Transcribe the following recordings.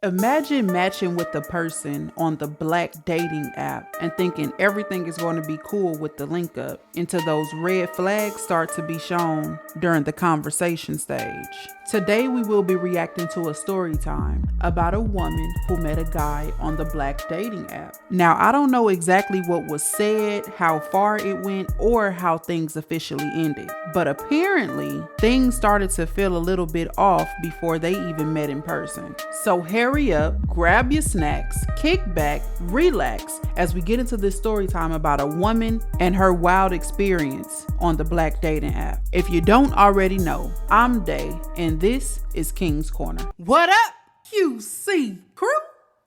Imagine matching with the person on the black dating app and thinking everything is going to be cool with the link up until those red flags start to be shown during the conversation stage. Today we will be reacting to a story time about a woman who met a guy on the black dating app. Now, I don't know exactly what was said, how far it went, or how things officially ended, but apparently things started to feel a little bit off before they even met in person. So hurry up, grab your snacks, kick back, relax as we get into this story time about a woman and her wild experience on the black dating app. If you don't already know, I'm Day and this is King's Corner. What up, QC crew?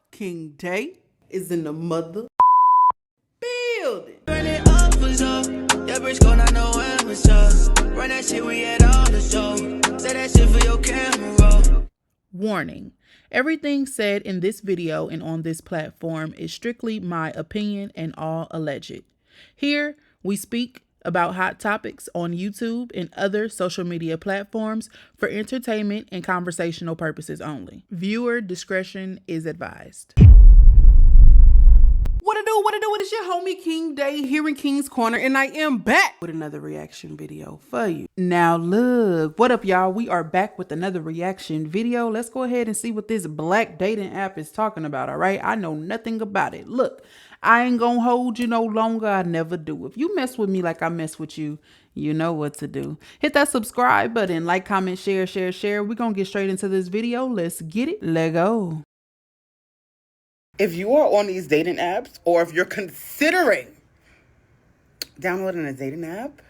King Day is in the mother building. Burn it up for sure. JBRISKO, not know when it's up. Run that shit, we at all the show. Say that shit for your camera. Warning. Everything said in this video and on this platform is strictly my opinion and all alleged. Here, we speak about hot topics on YouTube and other social media platforms for entertainment and conversational purposes only. Viewer discretion is advised. What it do? It's your homie King Day here in King's Corner, and I am back with another reaction video for you. Now look, what up y'all? We are back with another reaction video. Let's go ahead and see what this black dating app is talking about, all right? I know nothing about it. Look, I ain't gonna hold you no longer. I never do. If you mess with me like I mess with you, you know what to do. Hit that subscribe button, like, comment, share. We're gonna get straight into this video. Let's get it. Let go. If you are on these dating apps, or if you're considering downloading a dating app,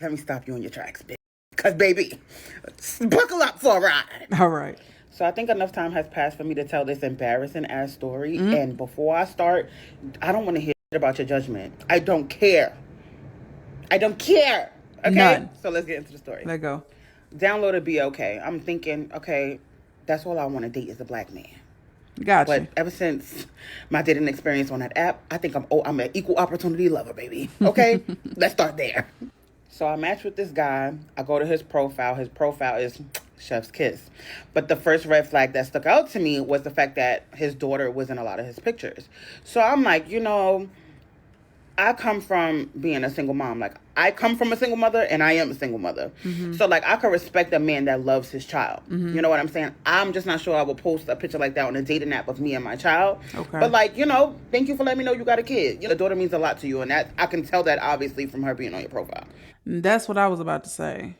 let me stop you in your tracks, bitch. Because, baby, buckle up for a ride. All right. So I think enough time has passed for me to tell this embarrassing ass story. And before I start, I don't want to hear about your judgment. I don't care. Okay? None. So let's get into the story. Let go. Download a BLK. I'm thinking, okay, that's all I want to date is a black man. Gotcha. But ever since my dating experience on that app, I think I'm an equal opportunity lover, baby. Okay? Let's start there. So I matched with this guy. I go to his profile. His profile is chef's kiss. But the first red flag that stuck out to me was the fact that his daughter was in a lot of his pictures. So I'm like, I come from being a single mom. Like, I come from a single mother, and I am a single mother. So, like, I could respect a man that loves his child. You know what I'm saying? I'm just not sure I would post a picture like that on a dating app of me and my child. Okay. But, like, thank you for letting me know you got a kid. Your daughter means a lot to you, and that I can tell that, obviously, from her being on your profile. That's what I was about to say.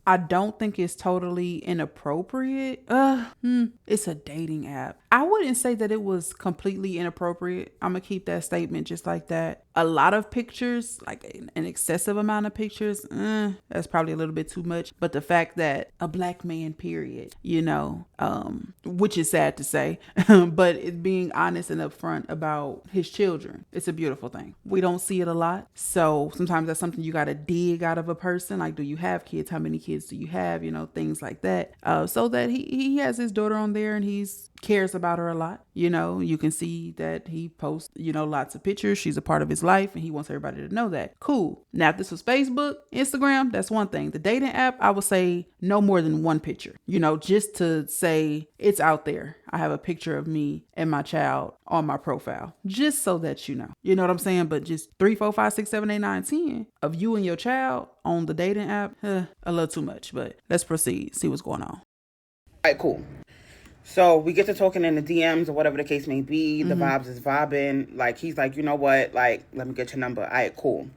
I don't think it's totally inappropriate. It's a dating app. I wouldn't say that it was completely inappropriate. I'm gonna keep that statement just like that. A lot of pictures, like an excessive amount of pictures, that's probably a little bit too much. But the fact that a black man, period, which is sad to say, but it's being honest and upfront about his children. It's a beautiful thing. We don't see it a lot. So sometimes that's something you gotta dig out of a person. Like, do you have kids? How many kids do you have? Things like that. So that he has his daughter on there and he's cares about her a lot. You can see that he posts, lots of pictures. She's a part of his life and he wants everybody to know that. Cool. Now, if this was Facebook, Instagram, that's one thing. The dating app, I would say no more than one picture, just to say it's out there. I have a picture of me and my child on my profile, just so that you know. You know what I'm saying? But just 3, 4, 5, 6, 7, 8, 9, 10 of you and your child on the dating app, a little too much. But let's proceed, see what's going on. All right, cool. So we get to talking in the DMs or whatever the case may be. The vibes is vibing. Like, he's like, you know what? Like, let me get your number. All right, cool.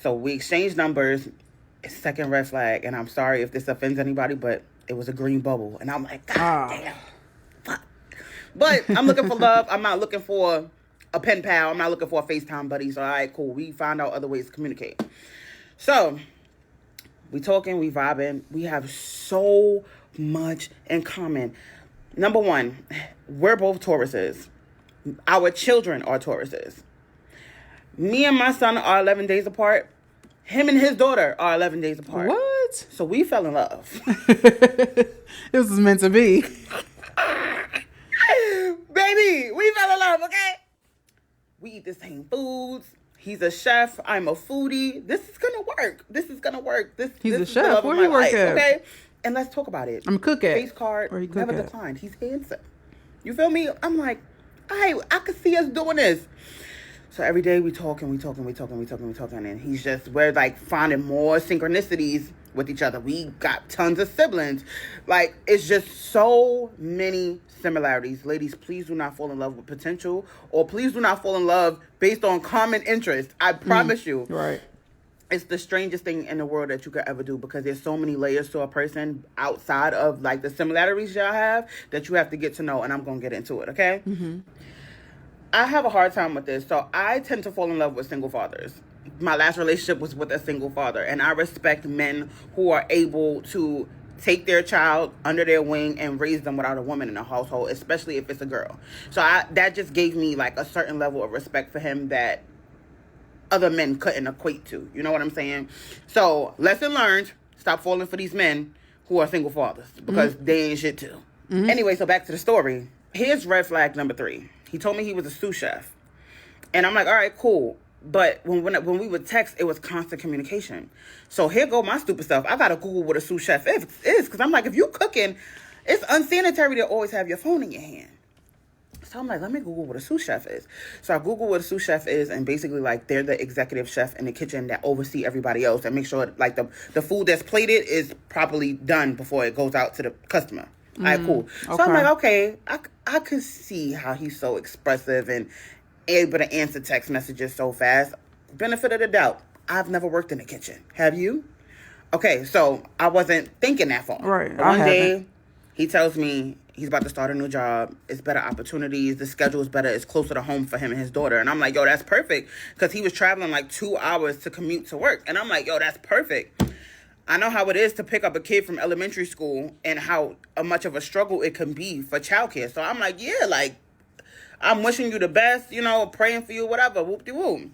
So we exchange numbers. Second red flag. And I'm sorry if this offends anybody, but it was a green bubble. And I'm like, God damn. Fuck. But I'm looking for love. I'm not looking for a pen pal. I'm not looking for a FaceTime buddy. So, all right, cool. We find out other ways to communicate. So we talking, we vibing. We have so much in common. Number one, we're both Tauruses. Our children are Tauruses. Me and my son are 11 days apart. Him and his daughter are 11 days apart. What? So we fell in love. This was meant to be. Baby, we fell in love, okay? We eat the same foods. He's a chef. I'm a foodie. This is going to work. He's a chef. Where he work at? Okay? And let's talk about it. I'm a cook at. Face card, Where he cook never at? declined. He's handsome. You feel me? I'm like, I could see us doing this. So every day we talking, and we're like finding more synchronicities with each other. We got tons of siblings. Like, it's just so many similarities. Ladies, please do not fall in love with potential, or please do not fall in love based on common interest. I promise you. Right. It's the strangest thing in the world that you could ever do, because there's so many layers to a person outside of like the similarities y'all have that you have to get to know, and I'm going to get into it, okay? I have a hard time with this. So I tend to fall in love with single fathers. My last relationship was with a single father, and I respect men who are able to take their child under their wing and raise them without a woman in the household, especially if it's a girl. So that just gave me like a certain level of respect for him that other men couldn't equate to. You know what I'm saying? So lesson learned, stop falling for these men who are single fathers, because they ain't shit too. Anyway, so back to the story. Here's red flag number 3. He told me he was a sous chef. And I'm like, all right, cool. But when we would text, it was constant communication. So here go my stupid stuff. I got to Google what a sous chef is. Because I'm like, if you cooking, it's unsanitary to always have your phone in your hand. So I'm like, let me Google what a sous chef is. So I Google what a sous chef is, and basically, like, they're the executive chef in the kitchen that oversee everybody else and make sure, like, the food that's plated is properly done before it goes out to the customer. All right, cool. So I'm like, okay, I could see how he's so expressive and able to answer text messages so fast. Benefit of the doubt. I've never worked in the kitchen. Have you? Okay, so I wasn't thinking that far. Right. But one day, he tells me he's about to start a new job. It's better opportunities. The schedule is better. It's closer to home for him and his daughter. And I'm like, yo, that's perfect. Because he was traveling like 2 hours to commute to work. And I'm like, yo, that's perfect. I know how it is to pick up a kid from elementary school and how much of a struggle it can be for childcare. So I'm like, yeah, like, I'm wishing you the best, you know, praying for you, whatever, whoop-de-whoop.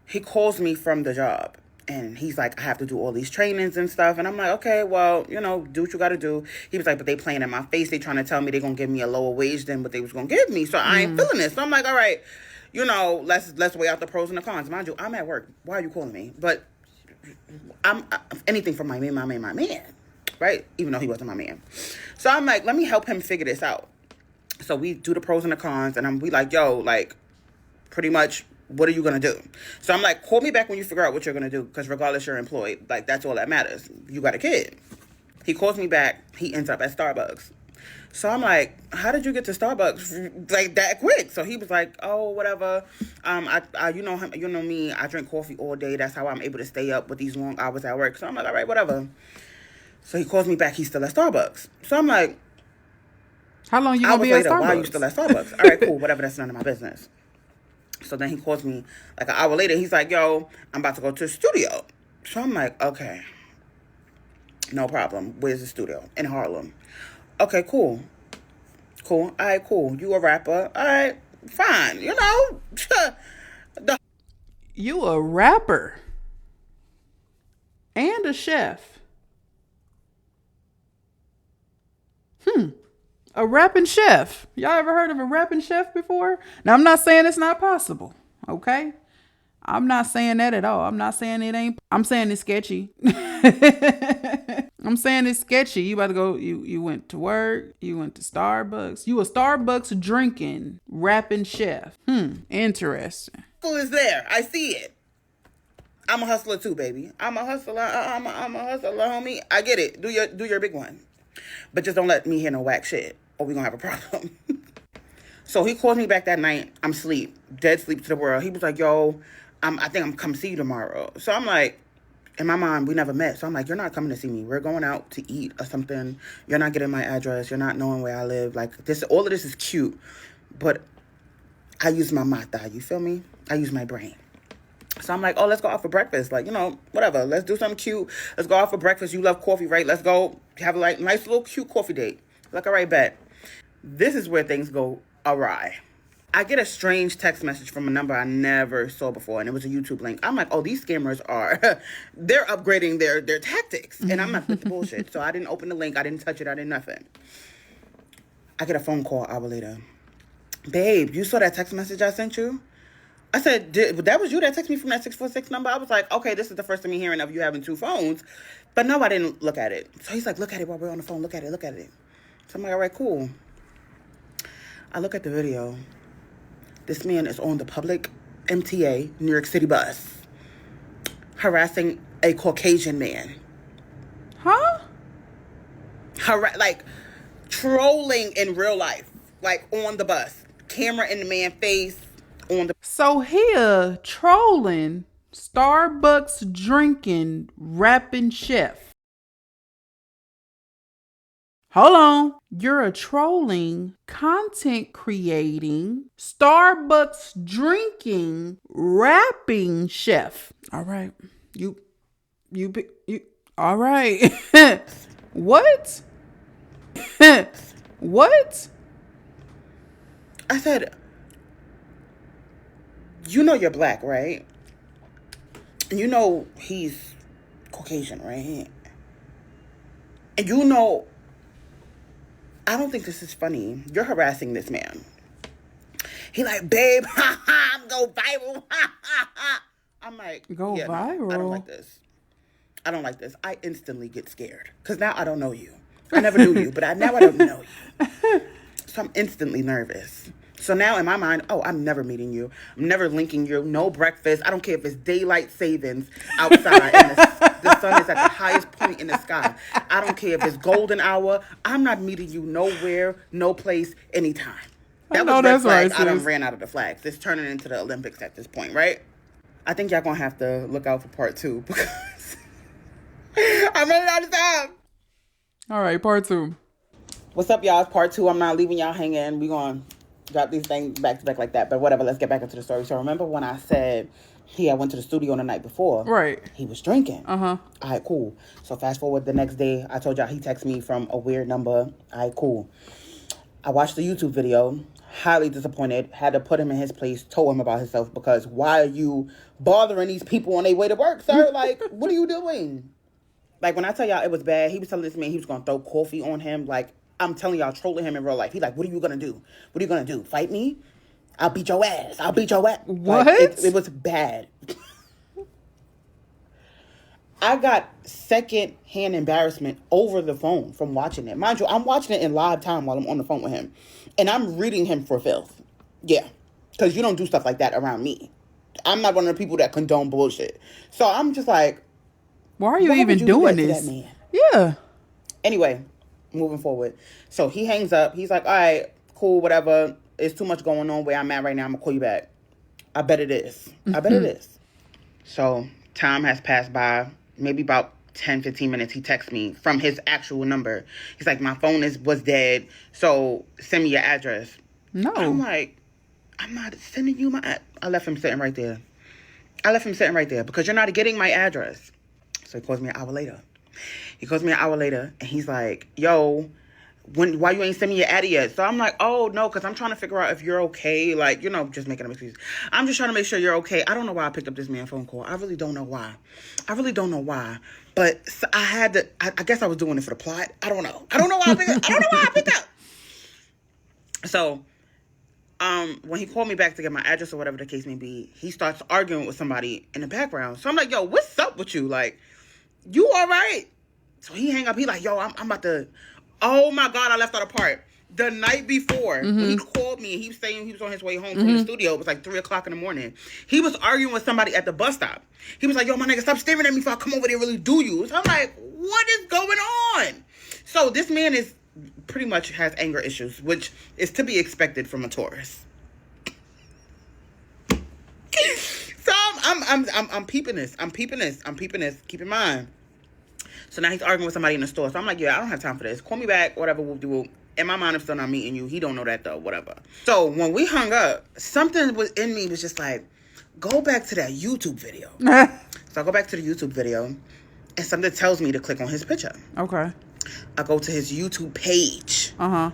He calls me from the job, and he's like, I have to do all these trainings and stuff. And I'm like, okay, well, you know, do what you got to do. He was like, but they playing in my face. They trying to tell me they're going to give me a lower wage than what they was going to give me. So I ain't feeling this. So I'm like, all right, you know, let's weigh out the pros and the cons. Mind you, I'm at work. Why are you calling me? But I'm anything for my man, right? Even though he wasn't my man. So I'm like, let me help him figure this out. So we do the pros and the cons, and we like, yo, like, pretty much, what are you going to do? So I'm like, call me back when you figure out what you're going to do, because regardless, you're employed. Like, that's all that matters. You got a kid. He calls me back. He ends up at Starbucks. So I'm like, how did you get to Starbucks like that quick? So he was like, oh, whatever. You know him, you know me. I drink coffee all day. That's how I'm able to stay up with these long hours at work. So I'm like, all right, whatever. So he calls me back. He's still at Starbucks. So I'm like, how long you gonna be at Starbucks? Why are you still at Starbucks? All right, cool, whatever. That's none of my business. So then he calls me like an hour later. He's like, yo, I'm about to go to the studio. So I'm like, okay, no problem. Where's the studio? In Harlem. Okay, cool. All right, cool. You a rapper. All right, fine. You know. You a rapper and a chef. A rapping chef. Y'all ever heard of a rapping chef before? Now, I'm not saying it's not possible, okay? I'm not saying that at all. I'm not saying it ain't. I'm saying it's sketchy. I'm saying it's sketchy. You about to go, you went to work, you went to Starbucks. You a Starbucks drinking, rapping chef. Interesting. Is there. I see it. I'm a hustler too, baby. I'm a hustler. I'm a hustler, homie. I get it. Do your big one. But just don't let me hear no whack shit, or we gonna have a problem. So he calls me back that night. I'm asleep. Dead sleep to the world. He was like, yo, I think I'm come see you tomorrow. So I'm like, in my mind, we never met. So I'm like, you're not coming to see me. We're going out to eat or something. You're not getting my address. You're not knowing where I live. Like, this, all of this is cute. But I use my mata, you feel me? I use my brain. So I'm like, oh, let's go out for breakfast. Like, you know, whatever. Let's do something cute. Let's go out for breakfast. You love coffee, right? Let's go have a like nice little cute coffee date. Like, all right, bet. This is where things go awry. I get a strange text message from a number I never saw before, and it was a YouTube link. I'm like, oh, these scammers they're upgrading their tactics. And I'm not with the bullshit. So I didn't open the link. I didn't touch it. I didn't nothing. I get a phone call an hour later. Babe, you saw that text message I sent you? I said, that was you that texted me from that 646 number? I was like, okay, this is the first time you're hearing of you having two phones. But no, I didn't look at it. So he's like, look at it while we're on the phone. Look at it. So I'm like, all right, cool. I look at the video. This man is on the public MTA, New York City bus, harassing a Caucasian man. Huh? Like, trolling in real life. Like, on the bus. Camera in the man's face. On the... So here, trolling, Starbucks drinking, rapping chef. Hold on. You're a trolling, content creating, Starbucks drinking, rapping chef. All right. You, all right. What? What? I said, you know you're black, right? And you know he's Caucasian, right? And you know, I don't think this is funny. You're harassing this man. He like, babe, I'm go viral. I'm like, Go yeah, viral? No, I don't like this. I don't like this. I instantly get scared. Because now I don't know you. I never knew you, but now I don't know you. So I'm instantly nervous. So now in my mind, oh, I'm never meeting you. I'm never linking you. No breakfast. I don't care if it's daylight savings outside and the sun is at the highest point in the sky. I don't care if it's golden hour. I'm not meeting you nowhere, no place, anytime. That was red flag. I done ran out of the flags. It's turning into the Olympics at this point, right? I think y'all gonna have to look out for part 2 because I'm running out of time. All right, part 2. What's up, y'all? It's part 2. I'm not leaving y'all hanging. We gonna drop these things back to back like that. But whatever, let's get back into the story. So remember when I said I went to the studio the night before? Right. He was drinking. Uh-huh. All right, cool. So fast forward the next day, I told y'all he texted me from a weird number. All right, cool. I watched the YouTube video. Highly disappointed. Had to put him in his place. Told him about himself because why are you bothering these people on their way to work, sir? Like, what are you doing? Like, when I tell y'all it was bad, he was telling this man he was going to throw coffee on him. Like, I'm telling y'all, trolling him in real life. He like, what are you going to do? What are you going to do? Fight me? I'll beat your ass. I'll beat your ass. What? Like, it was bad. I got second-hand embarrassment over the phone from watching it. Mind you, I'm watching it in live time while I'm on the phone with him. And I'm reading him for filth. Yeah. Because you don't do stuff like that around me. I'm not one of the people that condone bullshit. So I'm just like, why are you even doing this? Yeah. Anyway, moving forward. So he hangs up. He's like, all right, cool, whatever. It's too much going on where I'm at right now. I'm going to call you back. I bet it is. I bet it is. So time has passed by. Maybe about 10, 15 minutes. He texts me from his actual number. He's like, my phone was dead. So send me your address. No. I'm like, I'm not sending you my... I left him sitting right there. Because you're not getting my address. So he calls me an hour later. And he's like, yo, why you ain't send me your ad yet? So I'm like, oh, no, because I'm trying to figure out if you're okay. Like, just making an excuse. I'm just trying to make sure you're okay. I don't know why I picked up this man's phone call. I really don't know why. But I had to, I guess I was doing it for the plot. I don't know. I don't know why I picked up. So, when he called me back to get my address or whatever the case may be, he starts arguing with somebody in the background. So I'm like, yo, what's up with you? Like, you all right? So he hang up. He like, yo, I'm about to... Oh, my God, I left out a part. The night before, when he called me, and he was saying he was on his way home from the studio. It was like 3 o'clock in the morning. He was arguing with somebody at the bus stop. He was like, yo, my nigga, stop staring at me before I come over there and really do you. So I'm like, what is going on? So this man is pretty much has anger issues, which is to be expected from a tourist. So I'm peeping this. Keep in mind. So now he's arguing with somebody in the store. So I'm like, yeah, I don't have time for this. Call me back, whatever we'll do. In my mind, I'm still not meeting you. He don't know that though, whatever. So when we hung up, something was in me was just like, go back to that YouTube video. So I go back to the YouTube video, and something tells me to click on his picture. Okay. I go to his YouTube page. Uh-huh.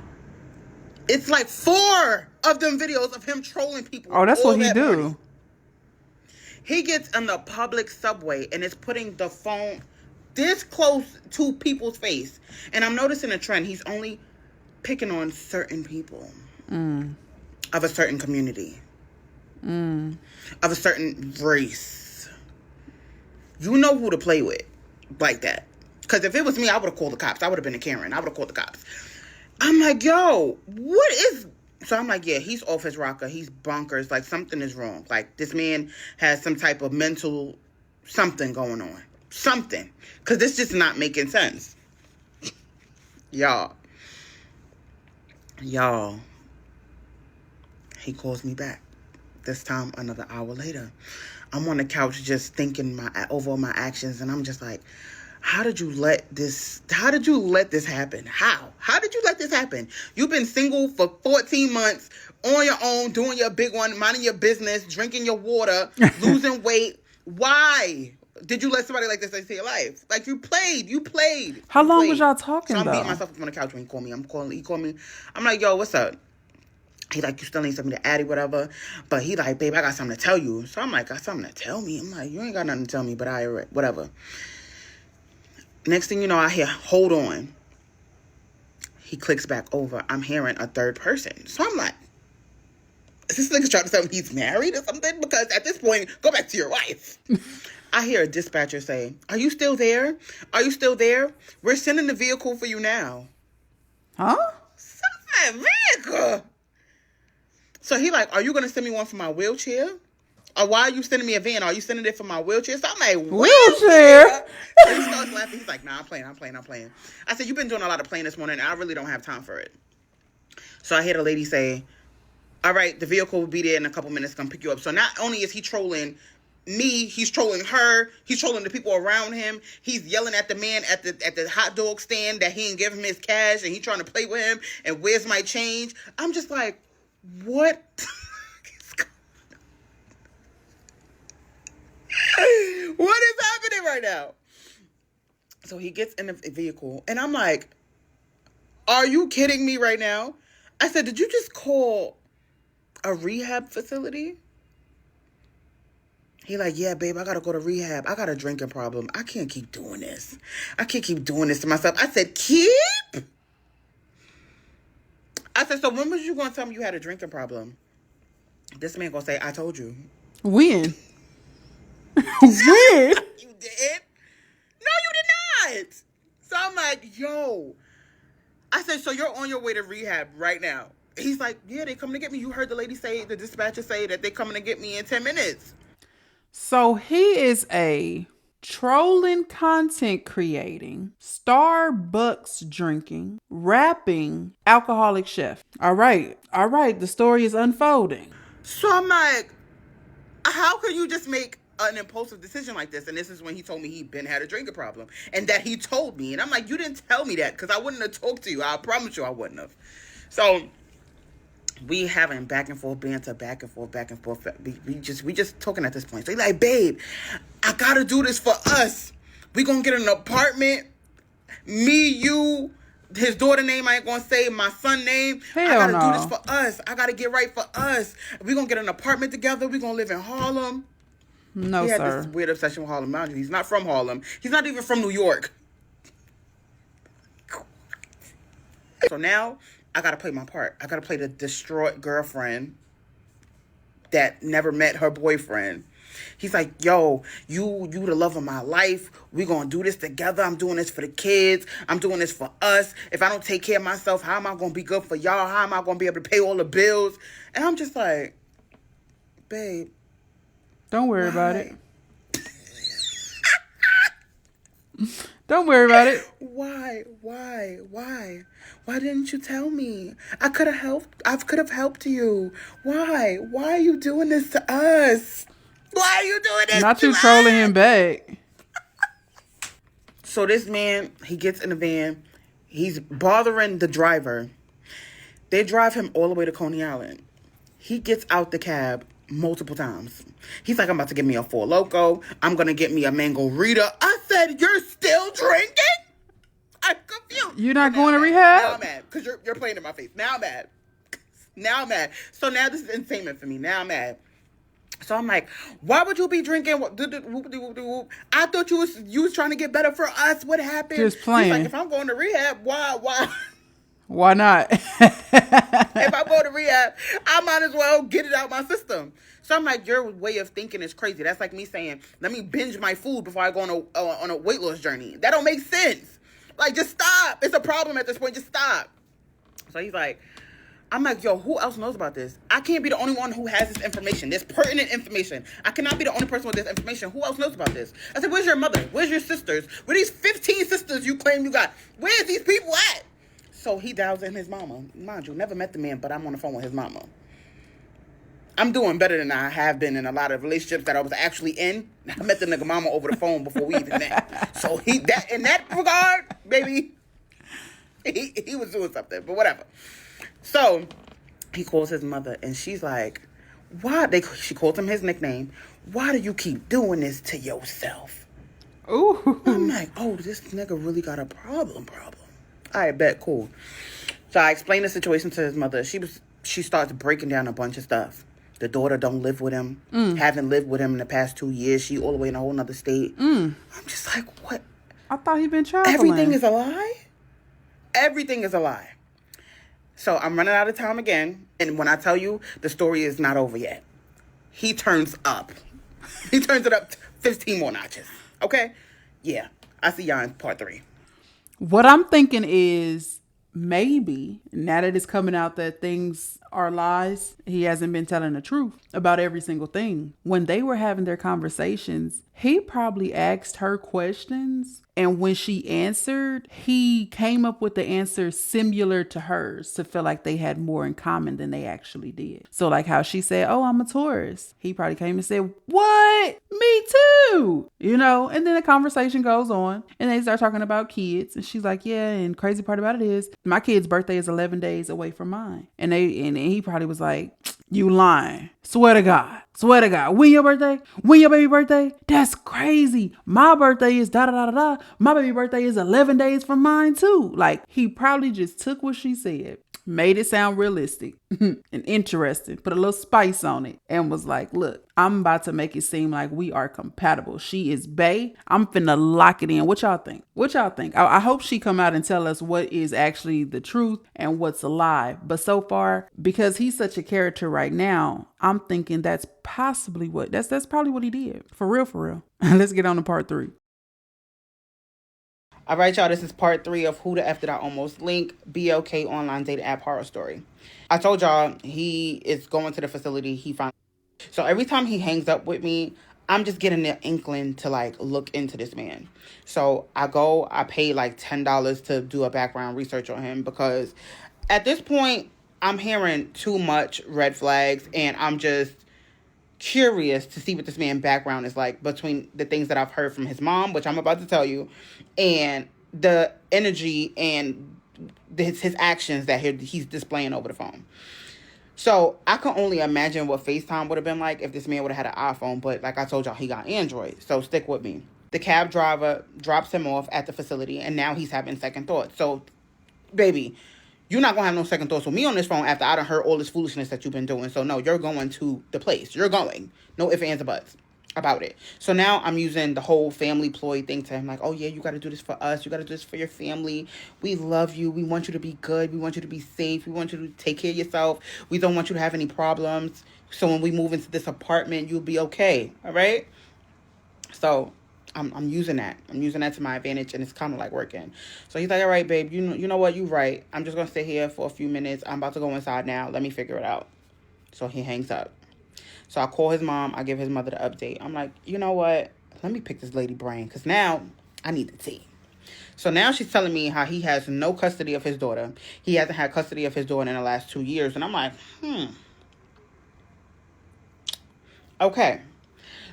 It's like 4 of them videos of him trolling people. Oh, that's what he do. Morning. He gets in the public subway and is putting the phone this close to people's face. And I'm noticing a trend. He's only picking on certain people of a certain community, of a certain race. You know who to play with like that. Because if it was me, I would have called the cops. I would have been a Karen. I would have called the cops. I'm like, yo, what is So I'm like, yeah, he's off his rocker. He's bonkers. Like, something is wrong. Like, this man has some type of mental something going on. Something. Because this just not making sense. Y'all. He calls me back. This time, another hour later. I'm on the couch just thinking over my actions. And I'm just like, how did you let this happen? How did you let this happen? You've been single for 14 months, on your own, doing your big one, minding your business, drinking your water, losing weight. Why did you let somebody like this into your life? Like, you played. How long was y'all talking, So I'm though? beating myself up on the couch when he called me. He called me. I'm like, yo, what's up? He like, you still need something to Addy, whatever. But he like, babe, I got something to tell you. So I'm like, got something to tell me? I'm like, you ain't got nothing to tell me, but whatever. Next thing you know, I hear, hold on. He clicks back over. I'm hearing a third person. So I'm like, is this nigga trying to tell me he's married or something? Because at this point, go back to your wife. I hear a dispatcher say, are you still there? Are you still there? We're sending the vehicle for you now. Huh? Send my vehicle? So he like, are you going to send me one for my wheelchair? Or why are you sending me a van? Are you sending it for my wheelchair? So I'm like, wheelchair? So he starts laughing. He's like, nah, I'm playing. I said, you've been doing a lot of playing this morning, and I really don't have time for it. So I hear the lady say, all right, the vehicle will be there in a couple minutes, come pick you up. So not only is he trolling me, he's trolling her, he's trolling the people around him, he's yelling at the man at the hot dog stand that he didn't give him his cash, and he trying to play with him, and where's my change? I'm just like, what? What is happening right now? So he gets in the vehicle, and I'm like, are you kidding me right now? I said, did you just call a rehab facility? He like, yeah, babe, I gotta go to rehab. I got a drinking problem. I can't keep doing this. I can't keep doing this to myself. I said, keep? I said, so when was you gonna tell me you had a drinking problem? This man gonna say, I told you. When? When? You did? No, you did not. So I'm like, yo. I said, so you're on your way to rehab right now? He's like, yeah, they coming to get me. You heard the dispatcher say that they coming to get me in 10 minutes. So he is a trolling, content creating, Starbucks drinking, rapping, alcoholic chef. All right. The story is unfolding. So I'm like, how could you just make an impulsive decision like this? And this is when he told me he'd had a drinking problem, and that he told me. And I'm like, you didn't tell me that, because I wouldn't have talked to you. I promise you I wouldn't have. So we having back and forth banter, back and forth. We just talking at this point. So he's like, babe, I gotta do this for us. We gonna get an apartment. Me, you, his daughter name I ain't gonna say, my son name. Hell I gotta no. do this for us. I gotta get right for us. We gonna get an apartment together. We gonna live in Harlem. No, he had sir. this weird obsession with Harlem. Mind you, he's not from Harlem. He's not even from New York. So now I gotta play my part. I gotta play the distraught girlfriend that never met her boyfriend. He's like, yo, you the love of my life. We gonna do this together. I'm doing this for the kids. I'm doing this for us. If I don't take care of myself, how am I gonna be good for y'all? How am I gonna be able to pay all the bills? And I'm just like, babe, don't worry about it. Don't worry about it. Why? Why didn't you tell me? I could have helped you. Why? Why are you doing this to us? Why are you doing this Not to you us? trolling him back. So this man, he gets in the van. He's bothering the driver. They drive him all the way to Coney Island. He gets out the cab multiple times. He's like, I'm about to get me a Four Loko. I'm going to get me a Mango Rita. I said, you're still drinking? I'm confused. You're not going to rehab? Now I'm mad because you're playing in my face. Now I'm mad. So now this is insanement for me. Now I'm mad. So I'm like, why would you be drinking? I thought you was trying to get better for us. What happened? Just playing. He's like, if I'm going to rehab, why? Why not? If I go to rehab, I might as well get it out my system. So I'm like, your way of thinking is crazy. That's like me saying, let me binge my food before I go on a weight loss journey. That don't make sense. Like, just stop. It's a problem at this point. Just stop. So he's like, I'm like, yo, who else knows about this? I can't be the only one who has this information, this pertinent information. I cannot be the only person with this information. Who else knows about this? I said, where's your mother? Where's your sisters? Where these 15 sisters you claim you got? Where's these people at? So he dials in his mama. Mind you, never met the man, but I'm on the phone with his mama. I'm doing better than I have been in a lot of relationships that I was actually in. I met the nigga mama over the phone before we even met. So in that regard, baby, he was doing something, but whatever. So he calls his mother, and she's like, "Why?" She calls him his nickname. "Why do you keep doing this to yourself?" Ooh. I'm like, "Oh, this nigga really got a problem. All right, bet, cool." So I explained the situation to his mother. She starts breaking down a bunch of stuff. The daughter don't live with him. Haven't lived with him in the past 2 years. She all the way in a whole nother state. I'm just like, what? I thought he'd been traveling. Everything is a lie? Everything is a lie. So I'm running out of time again. And when I tell you, the story is not over yet. He turns up. He turns it up 15 more notches. Okay? Yeah. I see y'all in part 3. What I'm thinking is maybe now that it's coming out that things are lies, he hasn't been telling the truth about every single thing. When they were having their conversations, he probably asked her questions, and when she answered, he came up with the answer similar to hers to feel like they had more in common than they actually did. So like how she said, "Oh, I'm a Taurus." He probably came and said, "What? Me too." You know, and then the conversation goes on and they start talking about kids. And she's like, "Yeah, and crazy part about it is my kid's birthday is 11 days away from mine." And he probably was like, "You lying. Swear to God. Swear to God. When your birthday? When your baby birthday? That's crazy. My birthday is da da da da da. My baby birthday is 11 days from mine too." Like, he probably just took what she said, made it sound realistic and interesting, put a little spice on it, and was like, "Look, I'm about to make it seem like we are compatible. She is bae. I'm finna lock it in. What y'all think? What y'all think?" I hope she come out and tell us what is actually the truth and what's a lie. But so far, because he's such a character right now, I'm thinking that's possibly that's probably what he did. For real. Let's get on to part 3. All right, y'all, this is part 3 of Who the F Did I Almost Link, BLK online dating app horror story. I told y'all he is going to the facility. So every time he hangs up with me, I'm just getting the inkling to like look into this man. So I pay like $10 to do a background research on him, because at this point I'm hearing too much red flags, and I'm just curious to see what this man's background is like, between the things that I've heard from his mom, which I'm about to tell you, and the energy and his actions that he's displaying over the phone. So I can only imagine what FaceTime would have been like if this man would have had an iPhone. But like I told y'all, he got Android. So stick with me. The cab driver drops him off at the facility, and now he's having second thoughts. So, baby, you're not going to have no second thoughts with me on this phone after I done heard all this foolishness that you've been doing. So, no, you're going to the place. You're going. No ifs, ands, or buts about it. So now I'm using the whole family ploy thing to him. Like, "Oh, yeah, you got to do this for us. You got to do this for your family. We love you. We want you to be good. We want you to be safe. We want you to take care of yourself. We don't want you to have any problems. So when we move into this apartment, you'll be okay." All right? So I'm using that. I'm using that to my advantage, and it's kind of like working. So he's like, "All right, babe, you know what? You're right. I'm just going to sit here for a few minutes. I'm about to go inside now. Let me figure it out." So he hangs up. So I call his mom. I give his mother the update. I'm like, "You know what? Let me pick this lady brain, because now I need the tea." So now she's telling me how he has no custody of his daughter. He hasn't had custody of his daughter in the last 2 years. And I'm like, okay.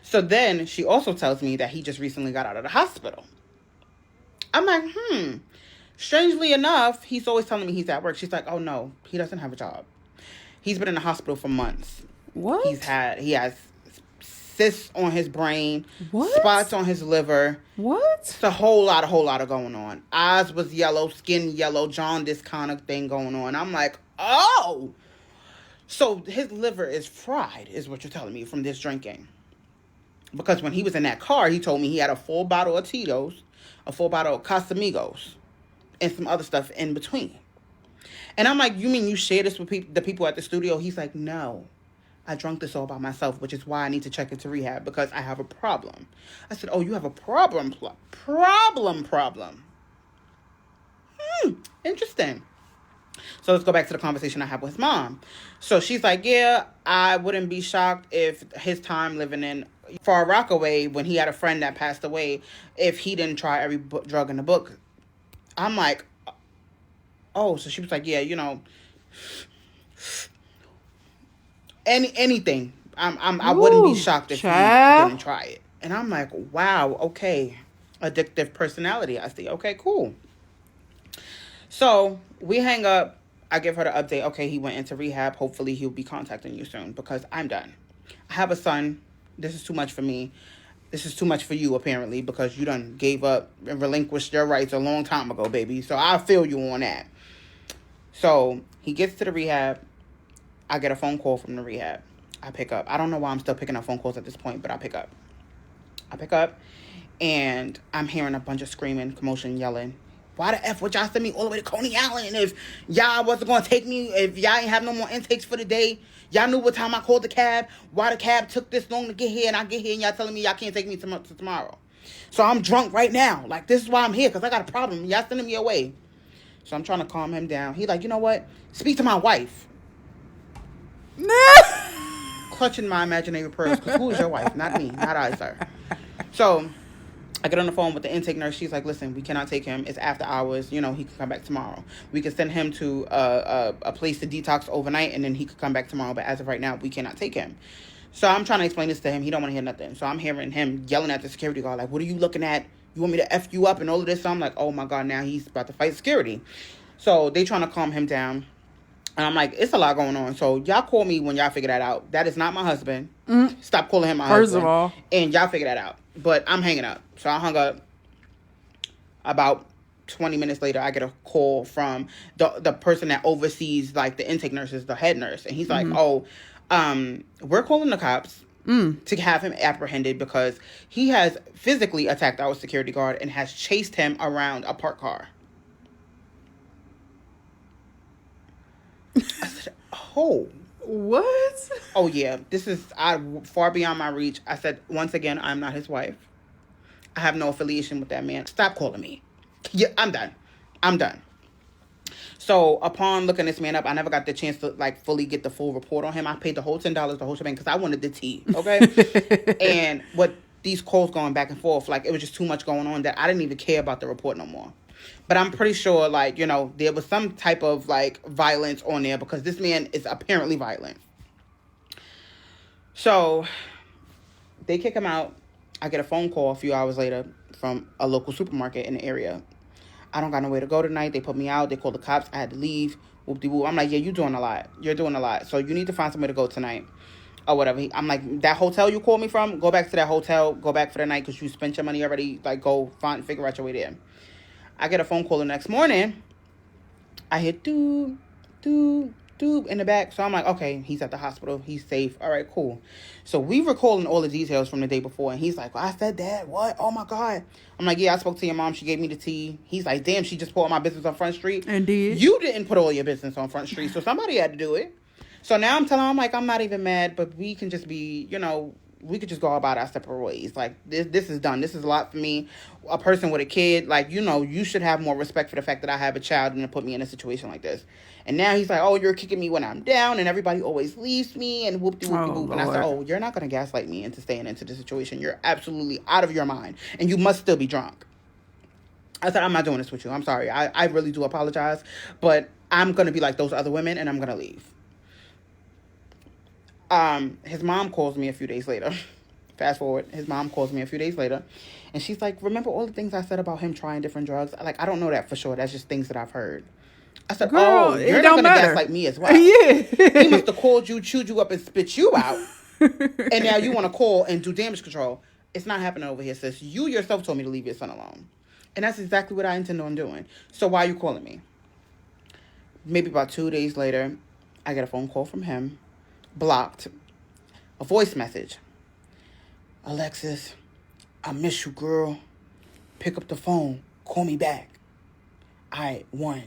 So then she also tells me that he just recently got out of the hospital. I'm like, Strangely enough, he's always telling me he's at work. She's like, "Oh, no, he doesn't have a job. He's been in the hospital for months." What? He has cysts on his brain. What? Spots on his liver. What? It's a whole lot of going on. Eyes was yellow, skin yellow, jaundice kind of thing going on. I'm like, oh! So his liver is fried, is what you're telling me, from this drinking. Because when he was in that car, he told me he had a full bottle of Tito's, a full bottle of Casamigos, and some other stuff in between. And I'm like, "You mean you share this with the people at the studio?" He's like, "No. I drank this all by myself, which is why I need to check into rehab, because I have a problem." I said, "Oh, you have a problem? Problem. Interesting. So let's go back to the conversation I had with his mom. So she's like, yeah, I wouldn't be shocked if his time living in Far Rockaway, when he had a friend that passed away, if he didn't try every drug in the book. I'm like, oh, so she was like, yeah, anything. I wouldn't be shocked if he didn't try it. And I'm like, wow, okay. Addictive personality. I see. Okay, cool. So we hang up. I give her the update. Okay, he went into rehab. Hopefully he'll be contacting you soon, because I'm done. I have a son. This is too much for me. This is too much for you, apparently, because you done gave up and relinquished your rights a long time ago, baby. So I feel you on that. So he gets to the rehab. I get a phone call from the rehab. I pick up. I don't know why I'm still picking up phone calls at this point, but I pick up. And I'm hearing a bunch of screaming, commotion, yelling. Why the F would y'all send me all the way to Coney Island if y'all wasn't going to take me, if y'all ain't have no more intakes for the day? Y'all knew what time I called the cab, why the cab took this long to get here, and I get here and y'all telling me y'all can't take me to tomorrow. So I'm drunk right now. Like, this is why I'm here, because I got a problem. Y'all sending me away. So I'm trying to calm him down. He like, you know what? Speak to my wife. Clutching my imaginary purse, because who is your wife? Not me. Not I, sir. So I get on the phone with the intake nurse. She's like, listen, we cannot take him. It's after hours. He can come back tomorrow. We can send him to a place to detox overnight, and then he could come back tomorrow. But as of right now, we cannot take him. So I'm trying to explain this to him. He don't want to hear nothing. So I'm hearing him yelling at the security guard, like, what are you looking at? You want me to F you up and all of this? So I'm like, oh, my God, now he's about to fight security. So they trying to calm him down. And I'm like, it's a lot going on. So y'all call me when y'all figure that out. That is not my husband. Stop calling him my husband. First of all. And y'all figure that out. But I'm hanging up. So I hung up. About 20 minutes later, I get a call from the person that oversees, like, the intake nurses, the head nurse. And he's like, we're calling the cops to have him apprehended because he has physically attacked our security guard and has chased him around a parked car. I said, oh. What? Oh, yeah. This is far beyond my reach. I said, once again, I'm not his wife. I have no affiliation with that man. Stop calling me. Yeah, I'm done. So upon looking this man up, I never got the chance to, like, fully get the full report on him. I paid the whole $10, the whole shebang, because I wanted the tea, okay? And what these calls going back and forth, like, it was just too much going on that I didn't even care about the report no more. But I'm pretty sure, like, there was some type of, like, violence on there because this man is apparently violent. So they kick him out. I get a phone call a few hours later from a local supermarket in the area. I don't got nowhere to go tonight. They put me out. They called the cops. I had to leave. Whoop-de-whoop. I'm like, yeah, you're doing a lot. You're doing a lot. So you need to find somewhere to go tonight or whatever. I'm like, that hotel you called me from, go back to that hotel. Go back for the night because you spent your money already. Like, go figure out your way there. I get a phone call the next morning. I hear doop, doop, doop in the back. So I'm like, okay, he's at the hospital. He's safe. All right, cool. So we recalling all the details from the day before. And he's like, well, I said that. What? Oh, my God. I'm like, yeah, I spoke to your mom. She gave me the tea. He's like, damn, she just put all my business on Front Street. Indeed. You didn't put all your business on Front Street. So somebody had to do it. So now I'm telling him, like, I'm not even mad. But we can just be, we could just go about our separate ways. Like, this is done. This is a lot for me. A person with a kid, like, you should have more respect for the fact that I have a child and to put me in a situation like this. And now he's like, oh, you're kicking me when I'm down and everybody always leaves me and whoop-de-whoop-de-whoop. And I said, oh, you're not going to gaslight me into staying into the situation. You're absolutely out of your mind. And you must still be drunk. I said, I'm not doing this with you. I'm sorry. I really do apologize. But I'm going to be like those other women and I'm going to leave. His mom calls me a few days later. Fast forward, his mom calls me a few days later. And she's like, remember all the things I said about him trying different drugs? Like, I don't know that for sure. That's just things that I've heard. I said, girl, you're not going to gaslight me as well. Yeah. He must have called you, chewed you up, and spit you out. And now you want to call and do damage control. It's not happening over here, sis. You yourself told me to leave your son alone. And that's exactly what I intend on doing. So why are you calling me? Maybe about 2 days later, I get a phone call from him. Blocked. A voice message. Alexis, I miss you, girl. Pick up the phone. Call me back. I won.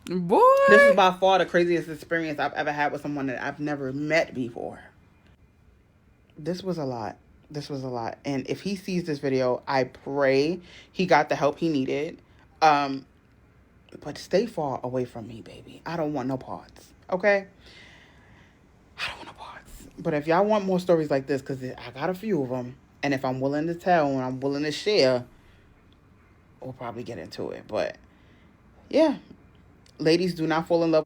Boy. This is by far the craziest experience I've ever had with someone that I've never met before. This was a lot. And if he sees this video, I pray he got the help he needed. But stay far away from me, baby. I don't want no parts. Okay? I don't want no parts. But if y'all want more stories like this, because I got a few of them, and if I'm willing to tell and I'm willing to share, we'll probably get into it. But yeah, ladies, do not fall in love.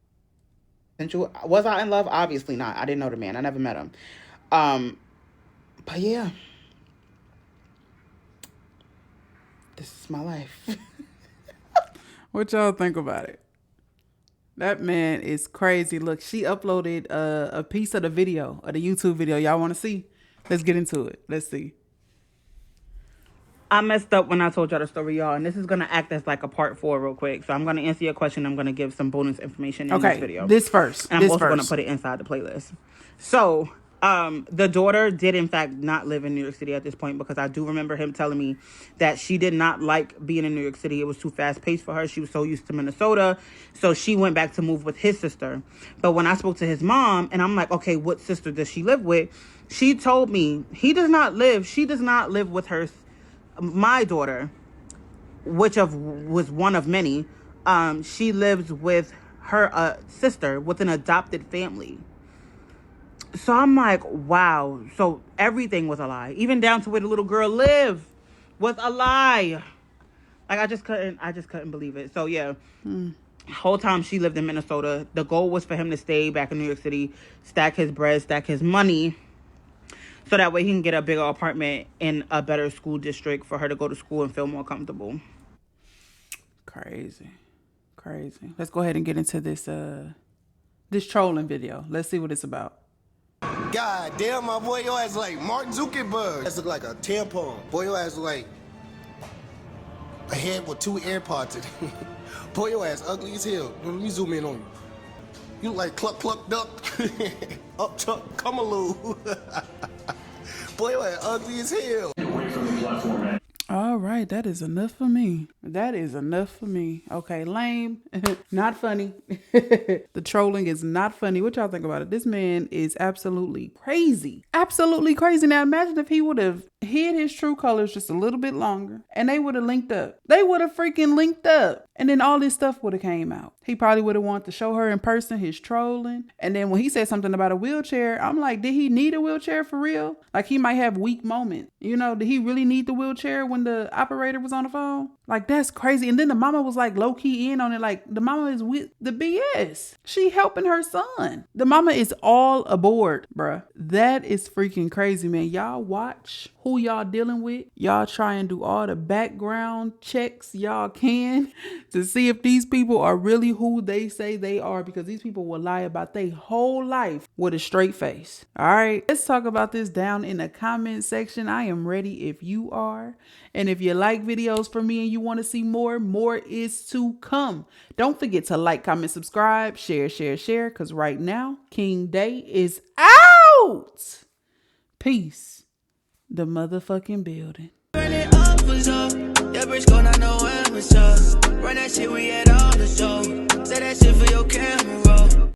Was I in love? Obviously not. I didn't know the man. I never met him. But yeah, this is my life. What y'all think about it? That man is crazy. Look, she uploaded a piece of the video, of the YouTube video. Y'all want to see? Let's get into it. Let's see. I messed up when I told y'all the story, y'all, and this is going to act as like a part 4 real quick. So I'm going to answer your question. I'm going to give some bonus information in this video. This first. And I'm also going to put it inside the playlist. So, the daughter did, in fact, not live in New York City at this point, because I do remember him telling me that she did not like being in New York City. It was too fast-paced for her. She was so used to Minnesota. So she went back to move with his sister. But when I spoke to his mom, and I'm like, okay, what sister does she live with? She told me she does not live with my daughter, which was one of many. She lives with her sister with an adopted family. So I'm like, wow. So everything was a lie. Even down to where the little girl lived was a lie. Like, I just couldn't believe it. So yeah, whole time she lived in Minnesota. The goal was for him to stay back in New York City, stack his bread, stack his money, so that way he can get a bigger apartment in a better school district for her to go to school and feel more comfortable. Crazy. Let's go ahead and get into this trolling video. Let's see what it's about. God damn, my boy, your ass like Mark Zuckerberg. That's look like a tampon. Boy, your ass like a head with 2 AirPods in it. Boy, your ass ugly as hell. Let me zoom in on you. You look like Cluck Cluck Duck. Up Chuck, come a loo. Boy, your ass ugly as hell. All right, that is enough for me. Okay, lame. Not funny. The trolling is not funny. What y'all think about it? This man is absolutely crazy. Now imagine if he would have hid his true colors just a little bit longer and they would have linked up. And then all this stuff would have came out. He probably would have wanted to show her in person his trolling. And then when he said something about a wheelchair, I'm like, did he need a wheelchair for real? Like, he might have weak moments. You know, did he really need the wheelchair when the operator was on the phone? Like, that's crazy. And then the mama was like low key in on it. Like, the mama is with the BS. She helping her son. The mama is all aboard, bruh. That is freaking crazy, man. Y'all watch who y'all dealing with. Y'all try and do all the background checks y'all can to see if these people are really who they say they are, because these people will lie about their whole life with a straight face. All right, let's talk about this down in the comment section. I am ready if you are. And if you like videos from me and you want to see more is to come. Don't forget to like, comment, subscribe, share, because right now, King Day is out. Peace. The motherfucking building. Run it up, was up. Yeah, BRISKO, not know when was up. Run that shit, we had all the show. Say that shit for your camera roll.